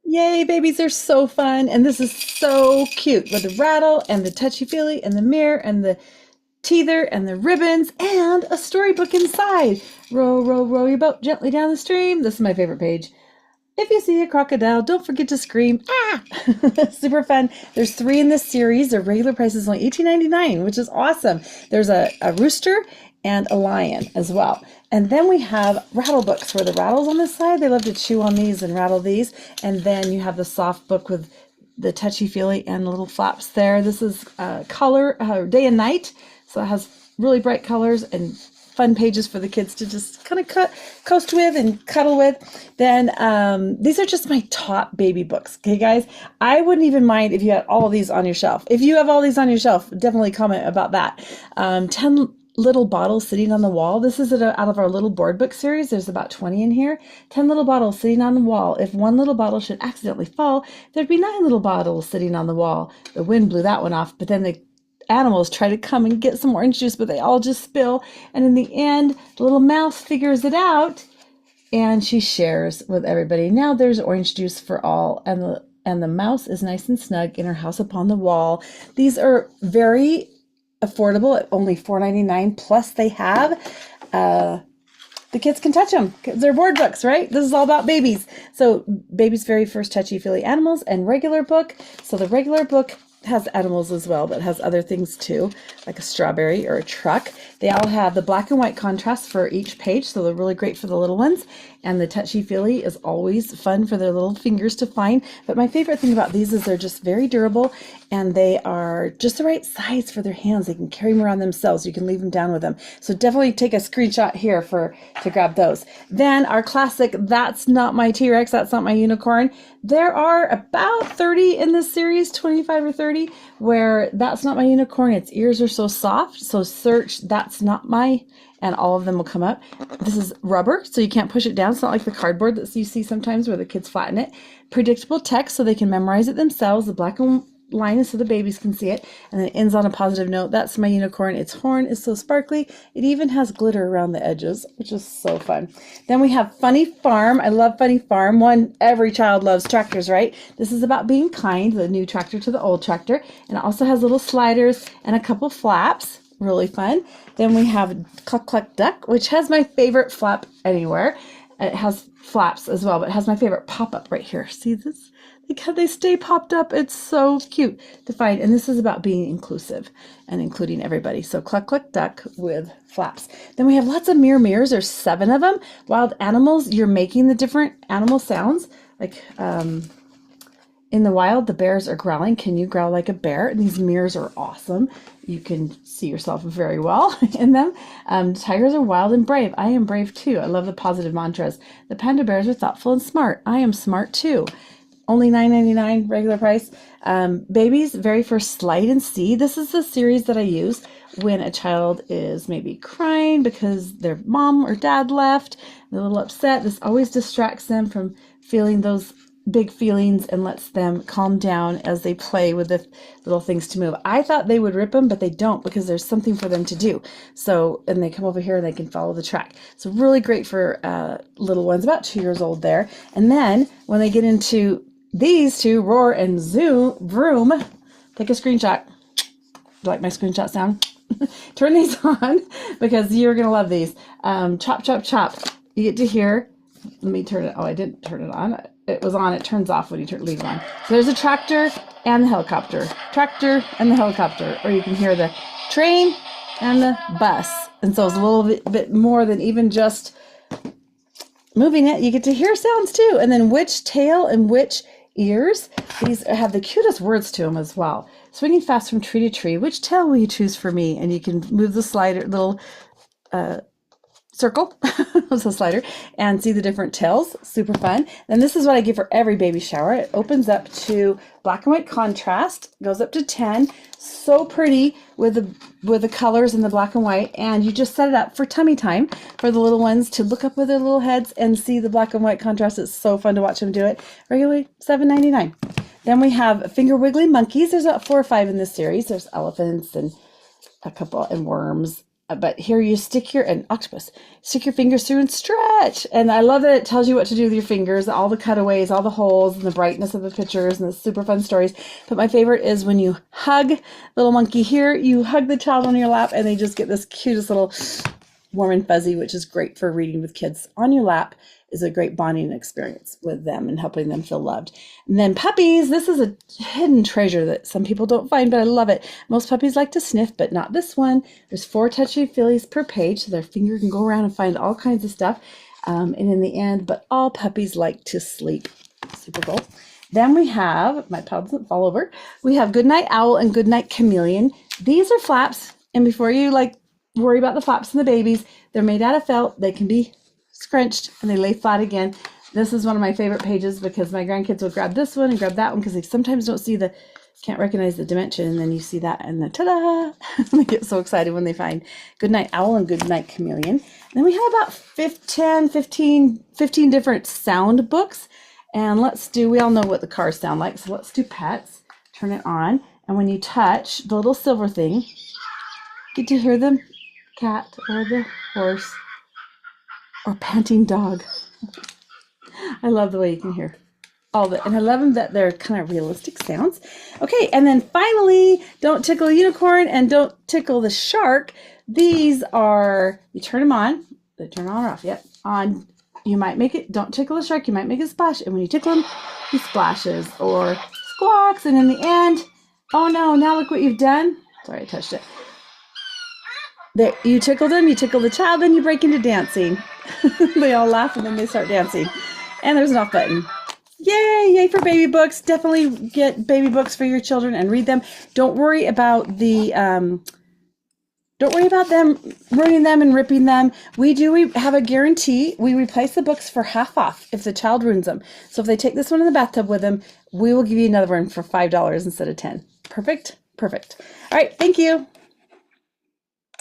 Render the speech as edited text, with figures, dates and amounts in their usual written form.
Yay, babies are so fun. And this is so cute with the rattle and the touchy-feely and the mirror and the teether and the ribbons and a storybook inside. Row, row, row your boat gently down the stream. This is my favorite page. If you see a crocodile, don't forget to scream, ah! Super fun. There's 3 in this series. Their regular price is only $18.99, which is awesome. There's a rooster and a lion as well. And then we have rattle books where the rattles on this side. They love to chew on these and rattle these. And then you have the soft book with the touchy-feely and little flaps there. This is color, day and night. So it has really bright colors and fun pages for the kids to just kind of coast with and cuddle with. Then these are just my top baby books. Okay, guys, I wouldn't even mind if you had all of these on your shelf. If you have all these on your shelf, definitely comment about that. 10 little bottles sitting on the wall. This is out of our little board book series. There's about 20 in here. 10 little bottles sitting on the wall. If one little bottle should accidentally fall, there'd be 9 little bottles sitting on the wall. The wind blew that one off, but then the animals try to come and get some orange juice, but they all just spill. And in the end, the little mouse figures it out and she shares with everybody. Now there's orange juice for all, and the mouse is nice and snug in her house upon the wall. These are very affordable at only $4.99. Plus they have the kids can touch them because they're board books, right? This is all about babies. So baby's very first touchy-feely animals and regular book. So the regular book has animals as well, but has other things too, like a strawberry or a truck. They all have the black and white contrast for each page, so they're really great for the little ones. And the touchy-feely is always fun for their little fingers to find. But my favorite thing about these is they're just very durable, and they are just the right size for their hands. They can carry them around themselves. You can leave them down with them. So definitely take a screenshot here to grab those. Then our classic, That's Not My T-Rex, That's Not My Unicorn. There are about 30 in this series, 25 or 30, where That's Not My Unicorn. Its ears are so soft. So search That's Not My, and all of them will come up. This is rubber, so you can't push it down. It's not like the cardboard that you see sometimes where the kids flatten it. Predictable text, so they can memorize it themselves. The black and line is so the babies can see it, and then it ends on a positive note. That's my unicorn. Its horn is so sparkly. It even has glitter around the edges, which is so fun. Then we have Funny Farm. I love Funny Farm. One, every child loves tractors, right? This is about being kind, the new tractor to the old tractor, and it also has little sliders and a couple flaps. Really fun. Then we have Cluck Cluck Duck, which has my favorite flap anywhere. It has flaps as well, but it has my favorite pop-up right here. See this? They stay popped up. It's so cute to find. And this is about being inclusive and including everybody. So Cluck Cluck Duck with flaps. Then we have lots of mirrors. There's 7 of them. Wild animals. You're making the different animal sounds. Like in the wild, the bears are growling. Can you growl like a bear? And these mirrors are awesome. You can see yourself very well in them. Tigers are wild and brave. I am brave too. I love the positive mantras. The panda bears are thoughtful and smart. I am smart too. Only $9.99 regular price. Baby's very first Slide and See. This is the series that I use when a child is maybe crying because their mom or dad left. They're a little upset. This always distracts them from feeling those big feelings and lets them calm down as they play with the little things to move. I thought they would rip them, but they don't, because there's something for them to do. So, and they come over here and they can follow the track. So really great for little ones, about 2 years old there. And then when they get into these two, Roar and Vroom, take a screenshot. Do you like my screenshot sound? Turn these on because you're going to love these. Chop, chop, chop. You get to hear, let me turn it. Oh, I didn't turn it on. It was on. It turns off when you leave it on. So there's a tractor and the helicopter. Tractor and the helicopter. Or you can hear the train and the bus. And so it's a little bit more than even just moving it. You get to hear sounds too. And then which tail and which ears. These have the cutest words to them as well. Swinging fast from tree to tree. Which tail will you choose for me? And you can move the slider, little circle, it's a slider, and see the different tails. Super fun. And this is what I give for every baby shower. It opens up to black and white contrast, goes up to 10. So pretty with the colors and the black and white. And you just set it up for tummy time for the little ones to look up with their little heads and see the black and white contrast. It's so fun to watch them do it. Regularly $7.99. Then we have finger wiggly monkeys. There's about 4 or 5 in this series. There's elephants and a couple and worms. But here you stick an octopus, stick your fingers through and stretch. And I love that it tells you what to do with your fingers, all the cutaways, all the holes, and the brightness of the pictures, and the super fun stories. But my favorite is when you hug little monkey here, you hug the child on your lap, and they just get this cutest little warm and fuzzy, which is great for reading with kids on your lap. Is a great bonding experience with them and helping them feel loved. And then puppies, this is a hidden treasure that some people don't find, but I love it. Most puppies like to sniff, but not this one. There's 4 touchy-feelies per page, so their finger can go around and find all kinds of stuff. And in the end, but all puppies like to sleep. Super cool. Then we have, my pile doesn't fall over, we have Goodnight Owl and Goodnight Chameleon. These are flaps, and before you worry about the flaps and the babies, they're made out of felt. They can be scrunched and they lay flat again. This is one of my favorite pages because my grandkids will grab this one and grab that one because they sometimes don't see can't recognize the dimension, and then you see that and then ta-da! They get so excited when they find Goodnight Owl and Goodnight Chameleon. And then we have about 15 different sound books, and we all know what the cars sound like, so let's do pets. Turn it on, and when you touch the little silver thing, get to hear the cat or the horse or panting dog. I love the way you can hear all that, and I love them that they're kind of realistic sounds. Okay, and then finally, don't tickle a unicorn and don't tickle the shark. These are, you turn them on, they turn on or off, yep, on. You might make it, don't tickle the shark, you might make it splash, and when you tickle him, he splashes or squawks, and in the end, oh no, now look what you've done. Sorry, I touched it. There, you tickled him, you tickle the child, then you break into dancing. They all laugh and then they start dancing. And there's an off button. Yay, yay for baby books. Definitely get baby books for your children and read them. Don't worry about them ruining them and ripping them. We have a guarantee. We replace the books for half off if the child ruins them. So if they take this one in the bathtub with them, we will give you another one for $5 instead of $10. Perfect? Perfect. All right, thank you.